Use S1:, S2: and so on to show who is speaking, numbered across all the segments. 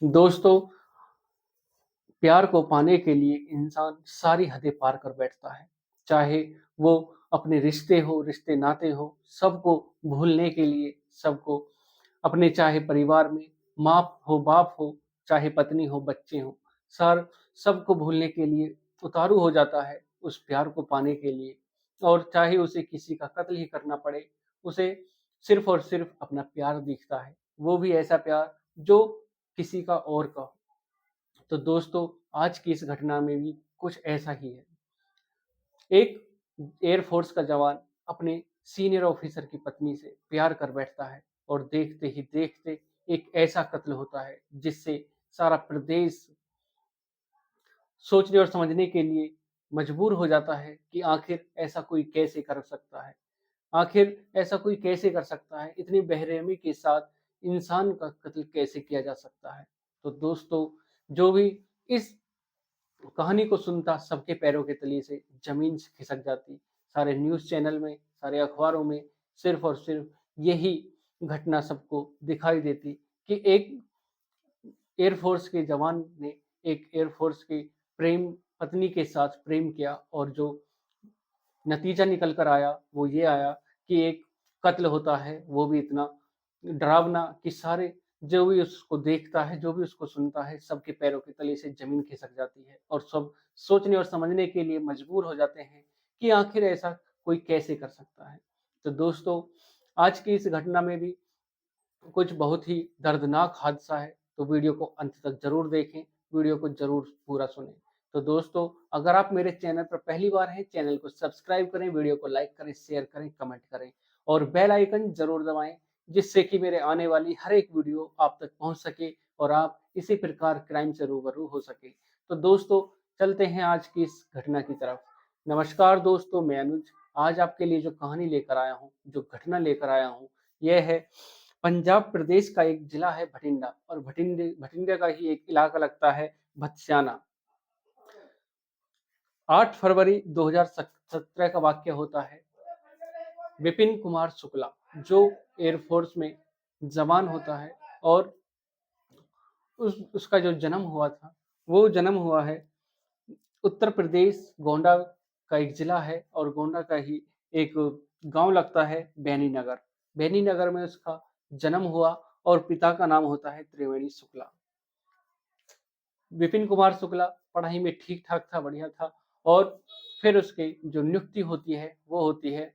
S1: दोस्तों, प्यार को पाने के लिए इंसान सारी हदें पार कर बैठता है। चाहे वो अपने रिश्ते हो, रिश्ते-नाते हो, सबको भूलने के लिए, सबको अपने चाहे परिवार में माँ हो, बाप हो, चाहे पत्नी हो, बच्चे हों, सर सबको भूलने के लिए उतारू हो जाता है उस प्यार को पाने के लिए। और चाहे उसे किसी का कत्ल ही करना पड़े, उसे सिर्फ़ और सिर्फ़ अपना प्यार दिखता है। वो भी ऐसा प्यार जो किसी का और का हो। तो दोस्तों, आज की इस घटना में भी कुछ ऐसा ही है। एक एयरफोर्स का जवान अपने सीनियर ऑफिसर की पत्नी से प्यार कर बैठता है और देखते ही देखते एक ऐसा कत्ल होता है जिससे सारा प्रदेश सोचने और समझने के लिए मजबूर हो जाता है कि आखिर ऐसा कोई कैसे कर सकता है? आखिर ऐसा कोई कैसे कर सकता है? इतनी बेरहमी के साथ इंसान का कत्ल कैसे किया जा सकता है? तो दोस्तों, जो भी इस कहानी को सुनता सबके पैरों के तले से ज़मीन खिसक जाती। सारे न्यूज़ चैनल में, सारे अखबारों में सिर्फ़ और सिर्फ़ यही घटना सबको दिखाई देती कि एक एयरफ़ोर्स के जवान ने एक एयरफ़ोर्स की प्रेम पत्नी के साथ प्रेम किया और जो नतीजा निकल कर आया, वो ये आया कि एक कत्ल होता है, वो भी इतना डरावना कि सारे जो भी उसको देखता है, जो भी उसको सुनता है, सबके पैरों के तले से ज़मीन खिसक जाती है और सब सोचने और समझने के लिए मजबूर हो जाते हैं कि आखिर ऐसा कोई कैसे कर सकता है। तो दोस्तों, आज की इस घटना में भी कुछ बहुत ही दर्दनाक हादसा है, तो वीडियो को अंत तक ज़रूर देखें, वीडियो को ज़रूर पूरा सुनें। तो दोस्तों, अगर आप मेरे चैनल पर पहली बार हैं, चैनल को सब्सक्राइब करें, वीडियो को लाइक करें, शेयर करें, कमेंट करें और बेल आइकन ज़रूर दबाएँ, जिससे कि मेरे आने वाली हर एक वीडियो आप तक पहुँच सके और आप इसी प्रकार क्राइम से रूबरू हो सकें। तो दोस्तों, चलते हैं आज की इस घटना की तरफ। नमस्कार दोस्तों, मैं अनुज। आज आपके लिए जो कहानी लेकर आया हूँ, जो घटना लेकर आया हूँ, यह है पंजाब प्रदेश का एक जिला है भटिंडा और भटिंडे भटिंडा का ही एक इलाका लगता है भत्स्याना। 8 फरवरी 2017 का वाक़या होता है। विपिन कुमार शुक्ला जो एयरफोर्स में जवान होता है और उसका जो जन्म हुआ था, वो जन्म हुआ है उत्तर प्रदेश गोंडा का एक जिला है और गोंडा का ही एक गांव लगता है बेनी नगर। बेनी नगर में उसका जन्म हुआ और पिता का नाम होता है त्रिवेणी शुक्ला। विपिन कुमार शुक्ला पढ़ाई में ठीक-ठाक था, बढ़िया था और फिर उसकी जो नियुक्ति होती है, वो होती है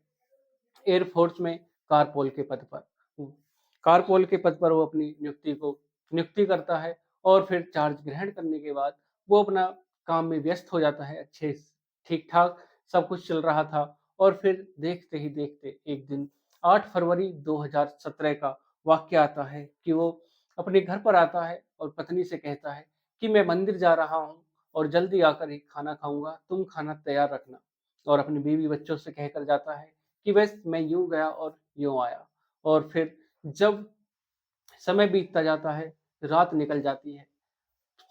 S1: एयरफोर्स में कारपोल के पद पर। कारपोल के पद पर वो अपनी नियुक्ति करता है और फिर चार्ज ग्रहण करने के बाद वो अपना काम में व्यस्त हो जाता है। अच्छे ठीक-ठाक सब कुछ चल रहा था और फिर देखते ही देखते एक दिन 8 फरवरी 2017 का वाक़या आता है कि वो अपने घर पर आता है और पत्नी से कहता है कि मैं मंदिर जा रहा हूँ और जल्दी आकर ही खाना खाऊँगा, तुम खाना तैयार रखना। और अपनी बीवी बच्चों से कहकर जाता है कि बस मैं यूँ गया और यूँ आया। और फिर जब समय बीतता जाता है, रात निकल जाती है,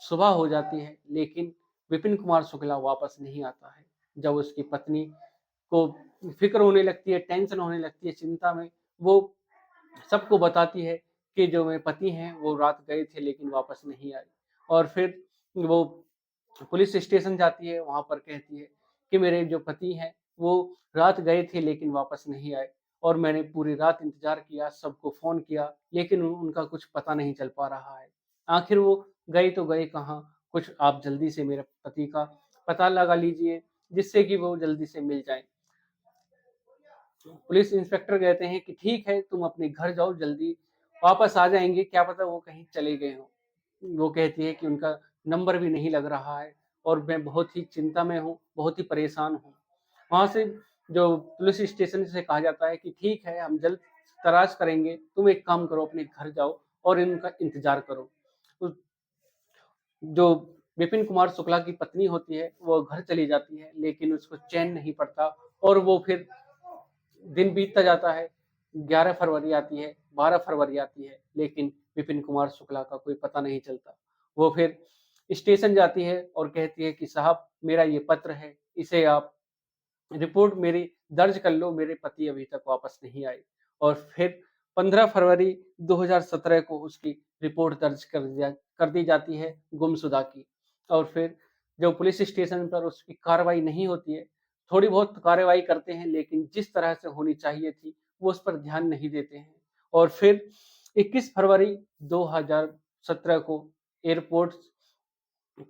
S1: सुबह हो जाती है, लेकिन विपिन कुमार शुक्ला वापस नहीं आता है। जब उसकी पत्नी को फ़िक्र होने लगती है, टेंशन होने लगती है, चिंता में वो सबको बताती है कि जो मेरे पति हैं, वो रात गए थे लेकिन वापस नहीं आए। और फिर वो पुलिस स्टेशन जाती है, वहाँ पर कहती है कि मेरे जो पति हैं, वो रात गए थे लेकिन वापस नहीं आए और मैंने पूरी रात इंतज़ार किया, सबको फ़ोन किया, लेकिन उनका कुछ पता नहीं चल पा रहा है। आखिर वो गए तो गए कहाँ? कुछ आप जल्दी से मेरे पति का पता लगा लीजिए, जिससे कि वो जल्दी से मिल जाएँ। पुलिस इंस्पेक्टर कहते हैं कि ठीक है, तुम अपने घर जाओ जल्दी वापस आ जाएँगे, क्या पता वो कहीं चले गए हों। वो कहती है कि उनका नंबर भी नहीं लग रहा है और मैं बहुत ही चिंता में हूँ, बहुत ही परेशान हूँ। वहाँ से जो पुलिस स्टेशन से कहा जाता है कि ठीक है, हम जल्द तलाश करेंगे, तुम एक काम करो अपने घर जाओ और इनका इंतज़ार करो। तो जो विपिन कुमार शुक्ला की पत्नी होती है, वो घर चली जाती है, लेकिन उसको चैन नहीं पड़ता और वो फिर दिन बीतता जाता है, 11 फरवरी आती है, 12 फरवरी आती है, लेकिन विपिन कुमार शुक्ला का कोई पता नहीं चलता। वो फिर स्टेशन जाती है और कहती है कि साहब मेरा ये पत्र है, इसे आप रिपोर्ट मेरी दर्ज कर लो, मेरे पति अभी तक वापस नहीं आए। और फिर 15 फरवरी 2017 को उसकी रिपोर्ट दर्ज कर दी जाती है गुमशुदा की। और फिर जो पुलिस स्टेशन पर उसकी कार्रवाई नहीं होती है, थोड़ी बहुत कार्रवाई करते हैं लेकिन जिस तरह से होनी चाहिए थी, वो उस पर ध्यान नहीं देते हैं। और फिर 21 फरवरी 2017 को एयरपोर्ट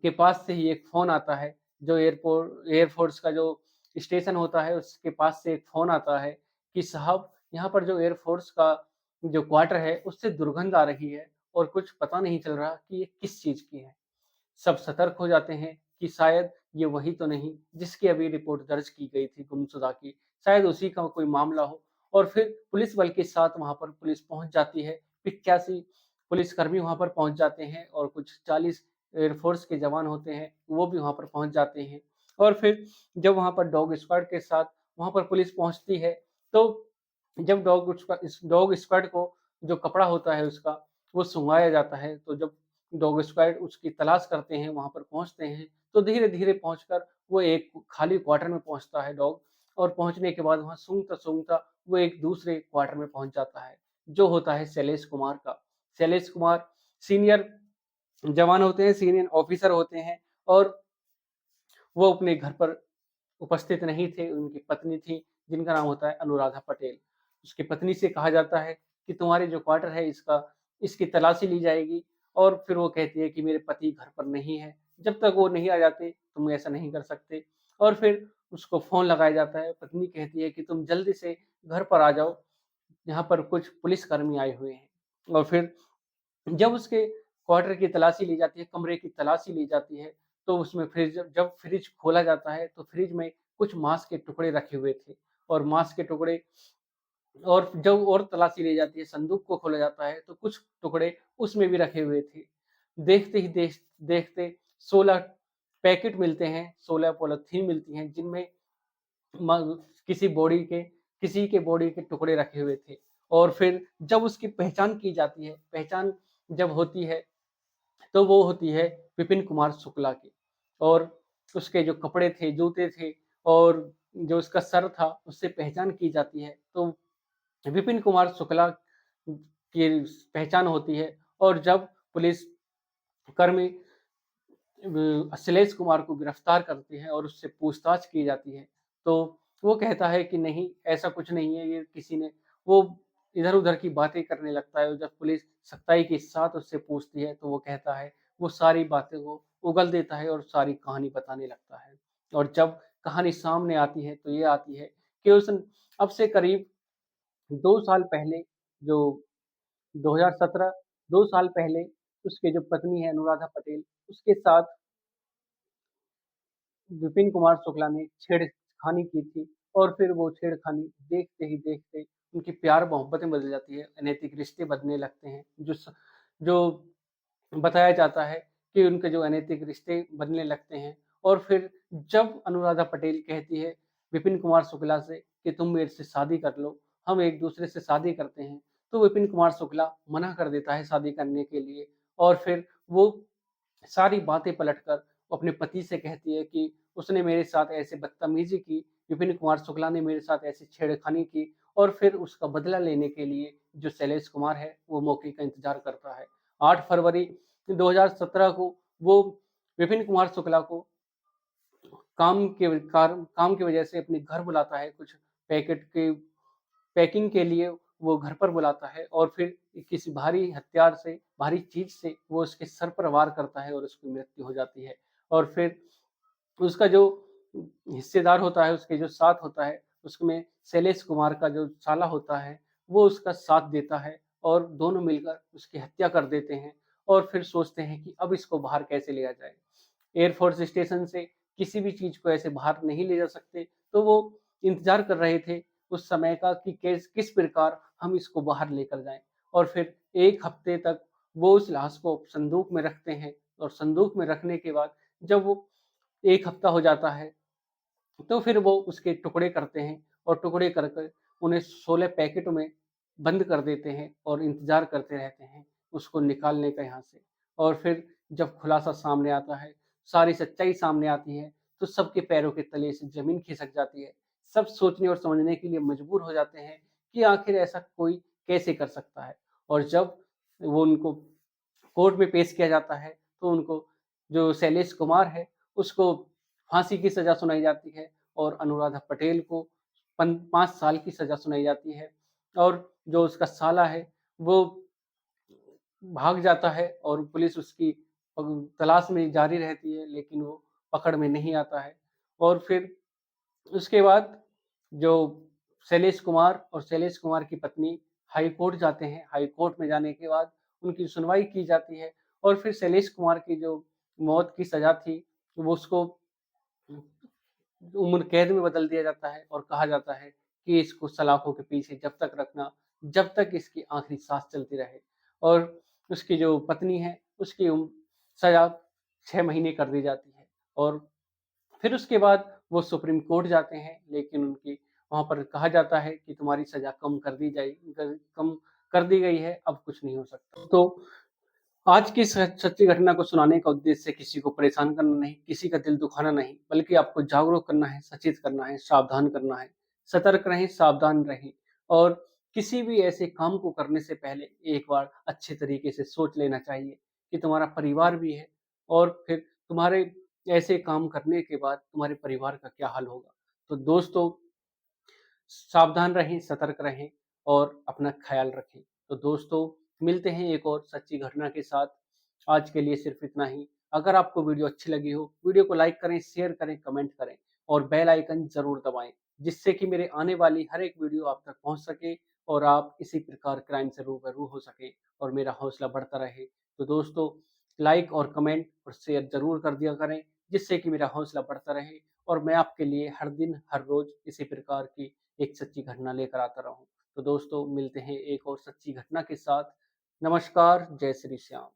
S1: के पास से ही एक फ़ोन आता है, जो एयरफ़ोर्स का जो स्टेशन होता है, उसके पास से एक फ़ोन आता है कि साहब, यहाँ पर जो एयरफ़ोर्स का जो क्वार्टर है, उससे दुर्गंध आ रही है और कुछ पता नहीं चल रहा कि ये किस चीज़ की है। सब सतर्क हो जाते हैं कि शायद ये वही तो नहीं जिसकी अभी रिपोर्ट दर्ज की गई थी गुमशुदा की, शायद उसी का कोई मामला हो। और फिर पुलिस बल के साथ वहाँ पर पुलिस पहुँच जाती है, 85 पुलिसकर्मी वहाँ पर पहुँच जाते हैं और कुछ 40 एयरफोर्स के जवान होते हैं, वो भी वहाँ पर पहुँच जाते हैं। और फिर जब वहाँ पर डॉग स्क्वाड के साथ वहाँ पर पुलिस पहुँचती है, तो जब डॉग स्क्वाड को जो कपड़ा होता है उसका, वो सुँघाया जाता है, तो जब डॉग स्क्वाड उसकी तलाश करते हैं, वहाँ पर पहुँचते हैं, तो धीरे-धीरे पहुँचकर वो एक खाली क्वार्टर में पहुँचता है डॉग। और पहुँचने के बाद वहाँ सूँघता-सूँघता वो एक दूसरे क्वार्टर में पहुँच जाता है, जो होता है शैलेश कुमार का। शैलेश कुमार सीनियर जवान होते हैं, सीनियर ऑफ़िसर होते हैं और वो अपने घर पर उपस्थित नहीं थे, उनकी पत्नी थी, जिनका नाम होता है अनुराधा पटेल। उसकी पत्नी से कहा जाता है कि तुम्हारे जो क्वार्टर है इसकी तलाशी ली जाएगी। और फिर वो कहती है कि मेरे पति घर पर नहीं है, जब तक वो नहीं आ जाते तुम ऐसा नहीं कर सकते। और फिर उसको फ़ोन लगाया जाता है, पत्नी कहती है कि तुम जल्दी से घर पर आ जाओ, यहाँ पर कुछ पुलिसकर्मी आए हुए हैं। और फिर जब उसके क्वार्टर की तलाशी ली जाती है, कमरे की तलाशी ली जाती है, तो उसमें जब फ्रिज खोला जाता है, तो फ्रिज में कुछ मांस के टुकड़े रखे हुए थे। और मांस के टुकड़े और जब और तलाशी ली जाती है, संदूक को खोला जाता है, तो कुछ टुकड़े उसमें भी रखे हुए थे। देखते ही देखते 16 पैकेट मिलते हैं, 16 पॉलीथीन मिलती हैं, जिनमें म किसी किसी के बॉडी के टुकड़े रखे हुए थे। और फिर जब उसकी पहचान की जाती है, पहचान जब होती है, तो वो होती है विपिन कुमार शुक्ला की। और उसके जो कपड़े थे, जूते थे और जो उसका सर था, उससे पहचान की जाती है। तो विपिन कुमार शुक्ला की पहचान होती है। और जब पुलिस कर्मी अश्लेष कुमार को गिरफ्तार करते हैं और उससे पूछताछ की जाती है, तो वो कहता है कि नहीं, ऐसा कुछ नहीं है, ये किसी ने वो इधर-उधर की बातें करने लगता है। और जब पुलिस सख्ताई के साथ उससे पूछती है, तो वो कहता है, वो सारी बातें वो उगल देता है और सारी कहानी बताने लगता है। और जब कहानी सामने आती है, तो ये आती है कि उस अब से करीब 2 साल पहले, जो 2017 2 साल पहले उसकी जो पत्नी है अनुराधा पटेल, उसके साथ विपिन कुमार शुक्ला ने छेड़खानी की थी। और फिर वो छेड़खानी देखते ही देखते उनकी प्यार-मोहब्बत में बदल जाती है, अनैतिक रिश्ते बधने लगते हैं। जो बताया जाता है कि उनके जो अनैतिक रिश्ते बनने लगते हैं। और फिर जब अनुराधा पटेल कहती है विपिन कुमार शुक्ला से कि तुम मेरे से शादी कर लो, हम एक-दूसरे से शादी करते हैं, तो विपिन कुमार शुक्ला मना कर देता है शादी करने के लिए। और फिर वो सारी बातें पलटकर वो अपने पति से कहती है कि उसने मेरे साथ ऐसे बदतमीज़ी की, विपिन कुमार शुक्ला ने मेरे साथ ऐसी छेड़खानी की। और फिर उसका बदला लेने के लिए जो शैलेश कुमार है, वो मौके का इंतज़ार करता है। 8 फरवरी 2017 को वो विपिन कुमार शुक्ला को काम की वजह से अपने घर बुलाता है, कुछ पैकेट के पैकिंग के लिए वो घर पर बुलाता है। और फिर किसी भारी चीज़ से वो उसके सर पर वार करता है और उसकी मृत्यु हो जाती है। और फिर उसका जो हिस्सेदार होता है, उसके जो साथ होता है, उसमें शैलेश कुमार का जो साला होता है, वो उसका साथ देता है और दोनों मिलकर उसकी हत्या कर देते हैं। और फिर सोचते हैं कि अब इसको बाहर कैसे लिया जाए। एयरफोर्स स्टेशन से किसी भी चीज़ को ऐसे बाहर नहीं ले जा सकते, तो वो इंतज़ार कर रहे थे उस समय का कि किस प्रकार हम इसको बाहर लेकर जाएँ। और फिर 1 हफ्ते तक वो उस लाश को संदूक में रखते हैं। और संदूक में रखने के बाद जब वो 1 हफ्ता हो जाता है, तो फिर वो उसके टुकड़े करते हैं और टुकड़े कर कर उन्हें 16 पैकेटों में बंद कर देते हैं और इंतज़ार करते रहते हैं उसको निकालने का यहाँ से। और फिर जब खुलासा सामने आता है, सारी सच्चाई सामने आती है, तो सबके पैरों के तले से ज़मीन खिसक जाती है। सब सोचने और समझने के लिए मजबूर हो जाते हैं कि आखिर ऐसा कोई कैसे कर सकता है। और जब वो उनको कोर्ट में पेश किया जाता है, तो उनको जो शैलेश कुमार है, उसको फांसी की सज़ा सुनाई जाती है और अनुराधा पटेल को 5 साल की सज़ा सुनाई जाती है। और जो उसका साला है, वो भाग जाता है और पुलिस उसकी तलाश में जारी रहती है, लेकिन वो पकड़ में नहीं आता है। और फिर उसके बाद जो शैलेश कुमार और शैलेश कुमार की पत्नी हाई कोर्ट जाते हैं। हाई कोर्ट में जाने के बाद उनकी सुनवाई की जाती है और फिर शैलेश कुमार की जो मौत की सज़ा थी, वो उसको उम्र कैद में बदल दिया जाता है और कहा जाता है कि इसको सलाखों के पीछे जब तक रखना, जब तक इसकी आखिरी सांस चलती रहे। और उसकी जो पत्नी है, उसकी सज़ा 6 महीने कर दी जाती है। और फिर उसके बाद वो सुप्रीम कोर्ट जाते हैं, लेकिन उनकी वहाँ पर कहा जाता है कि तुम्हारी सज़ा कम कर दी जाएगी, कम कर दी गई है, अब कुछ नहीं हो सकता। तो आज की सच्ची घटना को सुनाने का उद्देश्य किसी को परेशान करना नहीं, किसी का दिल दुखाना नहीं, बल्कि आपको जागरूक करना है, सचेत करना है, सावधान करना है। सतर्क रहें, सावधान रहें और किसी भी ऐसे काम को करने से पहले एक बार अच्छे तरीके से सोच लेना चाहिए कि तुम्हारा परिवार भी है और फिर तुम्हारे ऐसे काम करने के बाद तुम्हारे परिवार का क्या हाल होगा। तो दोस्तों, सावधान रहें, सतर्क रहें और अपना ख़्याल रखें। तो दोस्तों, मिलते हैं एक और सच्ची घटना के साथ। आज के लिए सिर्फ़ इतना ही। अगर आपको वीडियो अच्छी लगी हो, वीडियो को लाइक करें, शेयर करें, कमेंट करें और बेल आइकन ज़रूर दबाएँ, जिससे कि मेरे आने वाली हर एक वीडियो आप तक पहुँच सके और आप इसी प्रकार क्राइम से रूबरू हो सकें और मेरा हौसला बढ़ता रहे। तो दोस्तों, लाइक और कमेंट और शेयर ज़रूर कर दिया करें, जिससे कि मेरा हौसला बढ़ता रहे और मैं आपके लिए हर दिन, हर रोज़ इसी प्रकार की एक सच्ची घटना लेकर आता रहूँ। तो दोस्तों, मिलते हैं एक और सच्ची घटना के साथ। नमस्कार, जय श्री श्याम।